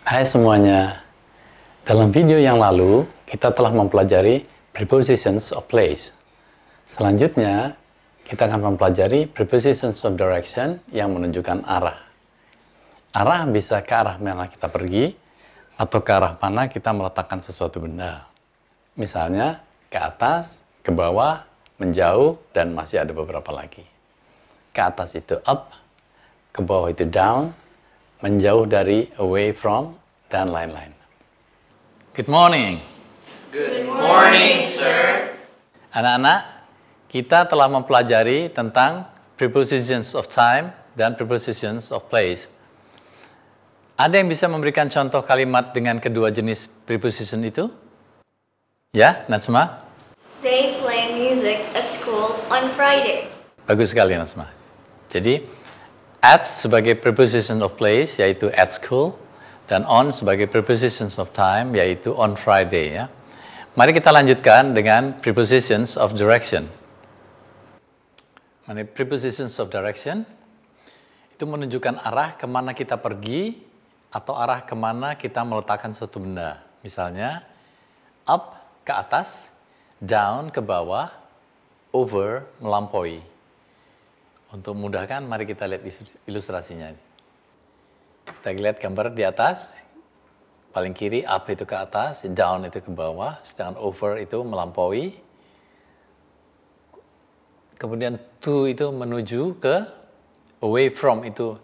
Hai semuanya, dalam video yang lalu kita telah mempelajari prepositions of place. Selanjutnya kita akan mempelajari prepositions of direction yang menunjukkan arah. Arah bisa ke arah mana kita pergi atau ke arah mana kita meletakkan sesuatu benda. Misalnya ke atas, ke bawah, menjauh, dan masih ada beberapa lagi. Ke atas itu up, ke bawah itu down, menjauh dari, away from, dan lain-lain. Good morning. Good morning, sir. Anak-anak, kita telah mempelajari tentang prepositions of time dan prepositions of place. Ada yang bisa memberikan contoh kalimat dengan kedua jenis preposition itu? Ya, Natsma? They play music at school on Friday. Bagus sekali, Natsma. Jadi, at sebagai preposition of place, yaitu at school, dan on sebagai prepositions of time, yaitu on Friday. Ya. Mari kita lanjutkan dengan prepositions of direction. Prepositions of direction itu menunjukkan arah kemana kita pergi atau arah kemana kita meletakkan suatu benda. Misalnya, up ke atas, down ke bawah, over melampaui. Untuk memudahkan, mari kita lihat ilustrasinya. Kita lihat gambar di atas, paling kiri up itu ke atas, down itu ke bawah, sedangkan over itu melampaui. Kemudian to itu menuju ke, away from itu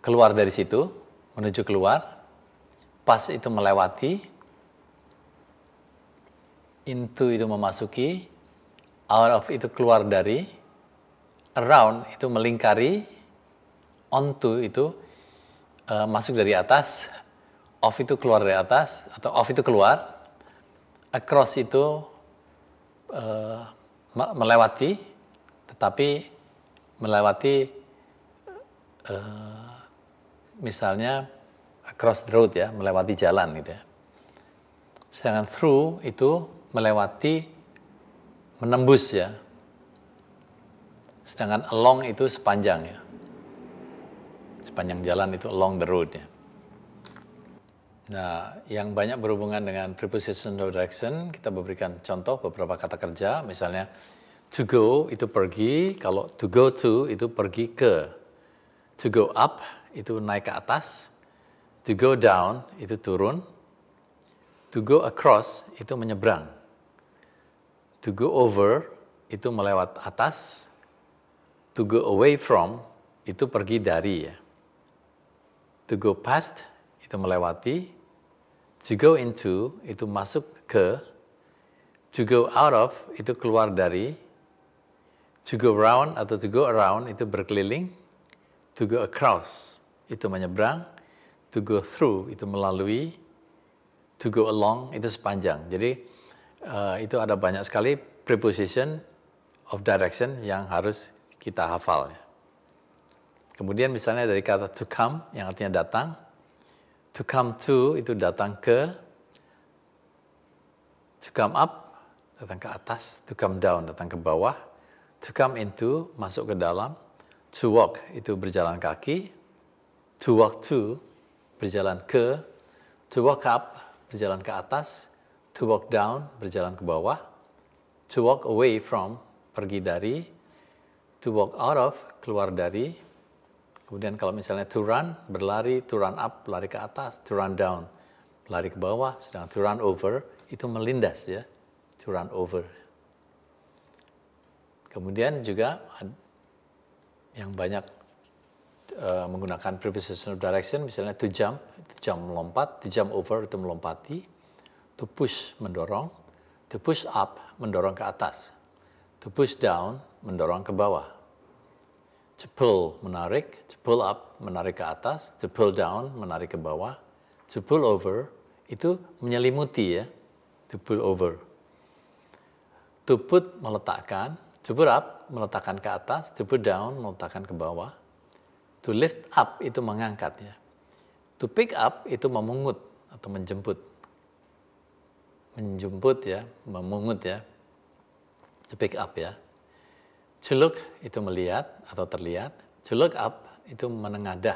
keluar dari situ, menuju keluar, pass itu melewati, into itu memasuki, out of itu keluar dari, around itu melingkari, onto itu masuk dari atas, off itu keluar dari atas, atau off itu keluar, across itu melewati, tetapi melewati misalnya across the road ya, melewati jalan gitu ya. Sedangkan through itu melewati, menembus ya. Sedangkan along itu sepanjang ya. Sepanjang jalan itu along the road ya. Nah, yang banyak berhubungan dengan preposition of direction, kita berikan contoh beberapa kata kerja. Misalnya, to go itu pergi, kalau to go to itu pergi ke. To go up itu naik ke atas. To go down itu turun. To go across itu menyeberang. To go over itu melewat atas. To go away from, itu pergi dari ya. To go past, itu melewati. To go into, itu masuk ke. To go out of, itu keluar dari. To go round atau to go around, itu berkeliling. To go across, itu menyeberang. To go through, itu melalui. To go along, itu sepanjang. Jadi, itu ada banyak sekali preposition of direction yang harus kita hafal. Kemudian misalnya dari kata to come, yang artinya datang. To come to, itu datang ke. To come up, datang ke atas. To come down, datang ke bawah. To come into, masuk ke dalam. To walk, itu berjalan kaki. To walk to, berjalan ke. To walk up, berjalan ke atas. To walk down, berjalan ke bawah. To walk away from, pergi dari. To walk out of, keluar dari. Kemudian kalau misalnya to run, berlari, to run up, lari ke atas. To run down, lari ke bawah. Sedangkan to run over, itu melindas ya. To run over. Kemudian juga yang banyak menggunakan preposition of direction, misalnya to jump melompat. To jump over, itu melompati. To push, mendorong. To push up, mendorong ke atas. To push down, mendorong ke bawah. To pull, menarik. To pull up, menarik ke atas. To pull down, menarik ke bawah. To pull over, itu menyelimuti ya. To pull over. To put, meletakkan. To put up, meletakkan ke atas. To put down, meletakkan ke bawah. To lift up, itu mengangkat ya. To pick up, itu memungut atau menjemput. Menjemput ya, memungut ya. To pick up ya. To look itu melihat atau terlihat. To look up itu menengadah.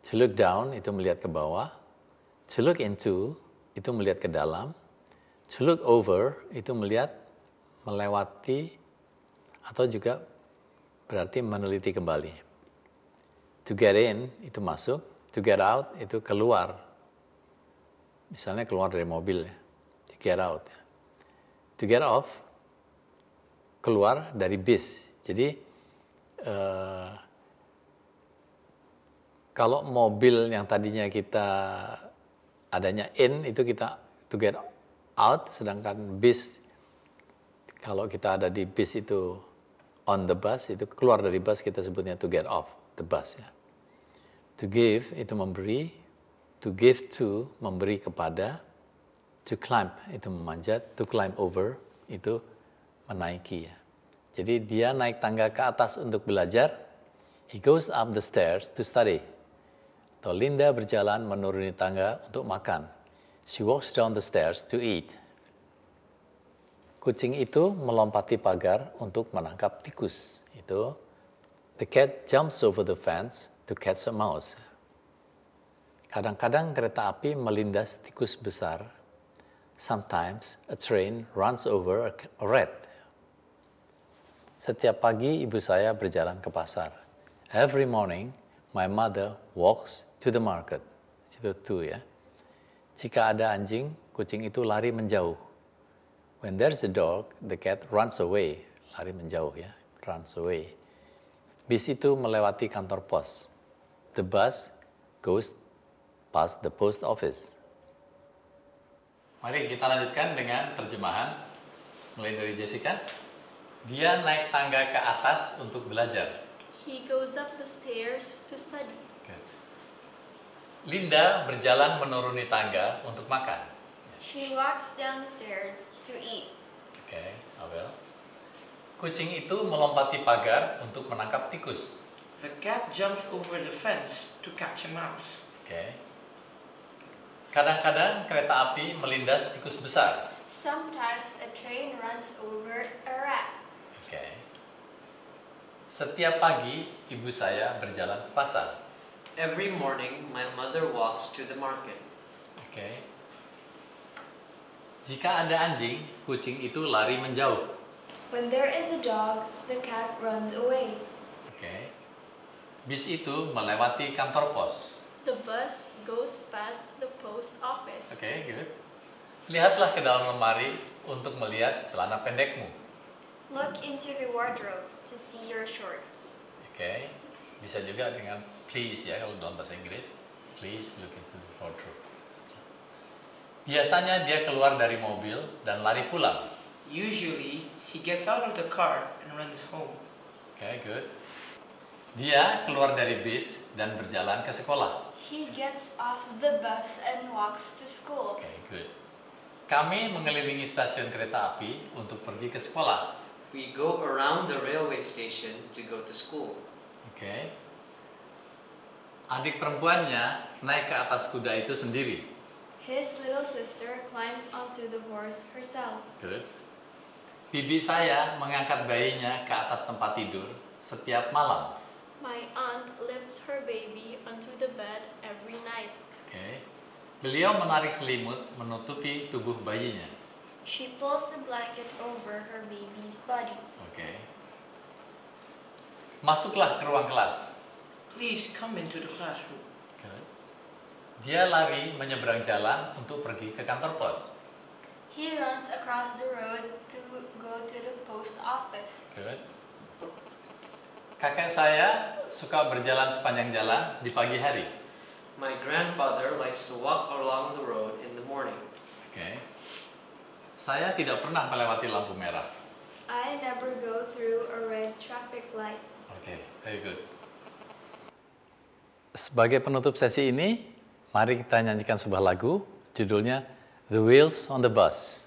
To look down itu melihat ke bawah. To look into itu melihat ke dalam. To look over itu melihat melewati atau juga berarti meneliti kembali. To get in itu masuk. To get out itu keluar. Misalnya keluar dari mobil ya. To get out. To get off keluar dari bis. Jadi kalau mobil yang tadinya kita adanya in itu kita to get out, sedangkan bis kalau kita ada di bis itu on the bus itu keluar dari bus kita sebutnya to get off the bus ya. To give itu memberi, to give to memberi kepada, to climb itu memanjat, to climb over itu menaiki ya. Jadi dia naik tangga ke atas untuk belajar, he goes up the stairs to study. Atau Linda berjalan menuruni tangga untuk makan, she walks down the stairs to eat. Kucing itu melompati pagar untuk menangkap tikus. Itu the cat jumps over the fence to catch a mouse. Kadang-kadang kereta api melindas tikus besar. Sometimes a train runs over a rat. Setiap pagi ibu saya berjalan ke pasar. Every morning my mother walks to the market. Situ tuh ya. Jika ada anjing, kucing itu lari menjauh. When there's a dog, the cat runs away. Lari menjauh ya, runs away. Bis itu melewati kantor pos. The bus goes past the post office. Mari kita lanjutkan dengan terjemahan. Mulai dari Jessica. Dia naik tangga ke atas untuk belajar. He goes up the stairs to study. Good. Linda berjalan menuruni tangga untuk makan. She walks down the stairs to eat. Oke, Abel. Kucing itu melompati pagar untuk menangkap tikus. The cat jumps over the fence to catch a mouse. Oke. Kadang-kadang kereta api melindas tikus besar. Sometimes a train runs over a rat. Oke. Setiap pagi ibu saya berjalan ke pasar. Every morning, my mother walks to the market. Oke. Jika ada anjing, kucing itu lari menjauh. When there is a dog, the cat runs away. Oke. Bis itu melewati kantor pos. The bus goes past the post office. Oke, good. Lihatlah ke dalam lemari untuk melihat celana pendekmu. Look into the wardrobe to see your shorts. Oke. Bisa juga dengan please ya kalau dalam bahasa Inggris. Please look into the wardrobe. Biasanya dia keluar dari mobil dan lari pulang. Usually, he gets out of the car and runs home. Oke, good. Dia keluar dari bis dan berjalan ke sekolah. He gets off the bus and walks to school. Oke, good. Kami mengelilingi stasiun kereta api untuk pergi ke sekolah. We go around the railway station to go to school. Oke. Adik perempuannya naik ke atas kuda itu sendiri. His little sister climbs onto the horse herself. Good. Bibi saya mengangkat bayinya ke atas tempat tidur setiap malam. My aunt lifts her baby onto the bed every night. Oke. Beliau menarik selimut menutupi tubuh bayinya. She pulls the blanket over her baby's body. Oke. Masuklah ke ruang kelas. Please come into the classroom. Good. Dia lari menyeberang jalan untuk pergi ke kantor pos. He runs across the road to go to the post office. Good. Kakek saya suka berjalan sepanjang jalan di pagi hari. My grandfather likes to walk along the road in the morning. Oke. Saya tidak pernah melewati lampu merah. I never go through a red traffic light. Oke, very good. Sebagai penutup sesi ini, mari kita nyanyikan sebuah lagu, judulnya The Wheels on the Bus.